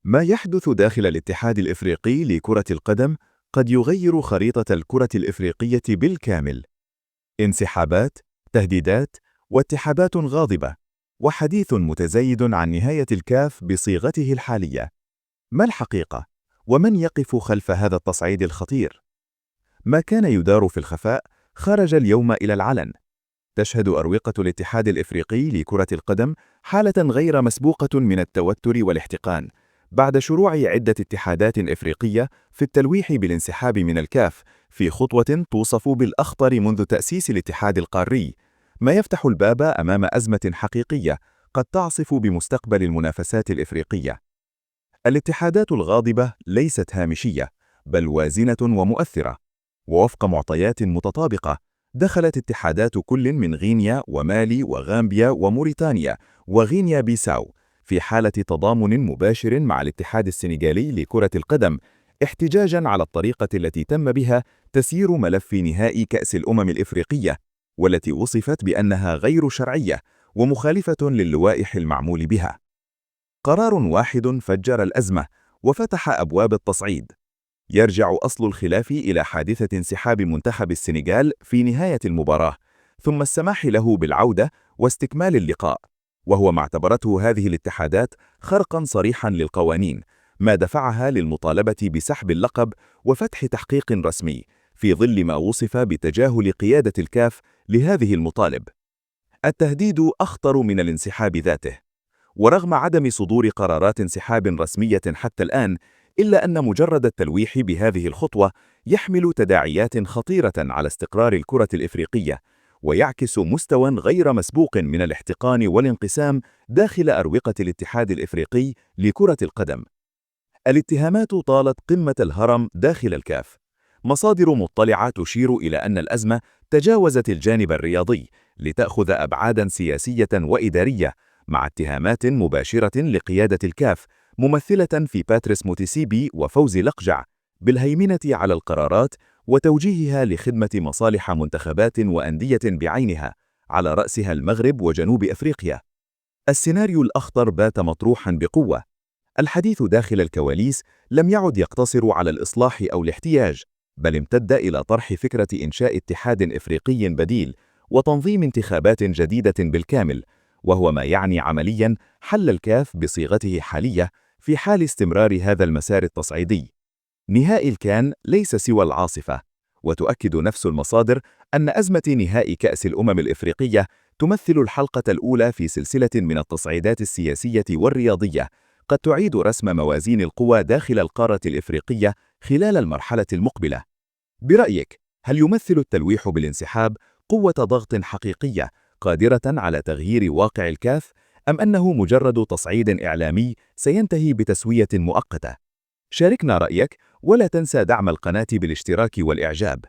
ما يحدث داخل الاتحاد الإفريقي لكرة القدم قد يغير خريطة الكرة الإفريقية بالكامل. انسحابات، تهديدات، واتحادات غاضبة، وحديث متزايد عن نهاية الكاف بصيغته الحالية. ما الحقيقة؟ ومن يقف خلف هذا التصعيد الخطير؟ ما كان يدار في الخفاء خرج اليوم إلى العلن. تشهد أروقة الاتحاد الإفريقي لكرة القدم حالة غير مسبوقة من التوتر والاحتقان بعد شروع عدة اتحادات إفريقية في التلويح بالانسحاب من الكاف في خطوة توصف بالأخطر منذ تأسيس الاتحاد القاري، ما يفتح الباب أمام أزمة حقيقية قد تعصف بمستقبل المنافسات الإفريقية. الاتحادات الغاضبة ليست هامشية، بل وازنة ومؤثرة، ووفق معطيات متطابقة دخلت اتحادات كل من غينيا ومالي وغامبيا وموريتانيا وغينيا بيساو في حالة تضامن مباشر مع الاتحاد السنغالي لكرة القدم، احتجاجاً على الطريقة التي تم بها تسيير ملف نهائي كأس الأمم الإفريقية، والتي وصفت بأنها غير شرعية ومخالفة للوائح المعمول بها. قرار واحد فجر الأزمة وفتح أبواب التصعيد. يرجع أصل الخلاف إلى حادثة انسحاب منتخب السنغال في نهاية المباراة، ثم السماح له بالعودة واستكمال اللقاء، وهو ما اعتبرته هذه الاتحادات خرقاً صريحاً للقوانين، ما دفعها للمطالبة بسحب اللقب وفتح تحقيق رسمي في ظل ما وصف بتجاهل قيادة الكاف لهذه المطالب. التهديد أخطر من الانسحاب ذاته، ورغم عدم صدور قرارات انسحاب رسمية حتى الآن، إلا أن مجرد التلويح بهذه الخطوة يحمل تداعيات خطيرة على استقرار الكرة الإفريقية، ويعكس مستوى غير مسبوق من الاحتقان والانقسام داخل أروقة الاتحاد الإفريقي لكرة القدم. الاتهامات طالت قمة الهرم داخل الكاف. مصادر مطلعة تشير إلى أن الأزمة تجاوزت الجانب الرياضي لتأخذ أبعاداً سياسية وإدارية، مع اتهامات مباشرة لقيادة الكاف ممثلة في باتريس موتسيبي وفوزي لقجع بالهيمنة على القرارات وتوجيهها لخدمة مصالح منتخبات وأندية بعينها، على رأسها المغرب وجنوب أفريقيا. السيناريو الأخطر بات مطروحاً بقوة. الحديث داخل الكواليس لم يعد يقتصر على الإصلاح أو الاحتياج، بل امتد إلى طرح فكرة إنشاء اتحاد إفريقي بديل وتنظيم انتخابات جديدة بالكامل، وهو ما يعني عملياً حل الكاف بصيغته حالية في حال استمرار هذا المسار التصعيدي. نهائي الكان ليس سوى العاصفة، وتؤكد نفس المصادر أن أزمة نهائي كأس الأمم الإفريقية تمثل الحلقة الأولى في سلسلة من التصعيدات السياسية والرياضية قد تعيد رسم موازين القوى داخل القارة الإفريقية خلال المرحلة المقبلة. برأيك، هل يمثل التلويح بالانسحاب قوة ضغط حقيقية قادرة على تغيير واقع الكاف، أم أنه مجرد تصعيد إعلامي سينتهي بتسوية مؤقتة؟ شاركنا رأيك، ولا تنسى دعم القناة بالاشتراك والإعجاب.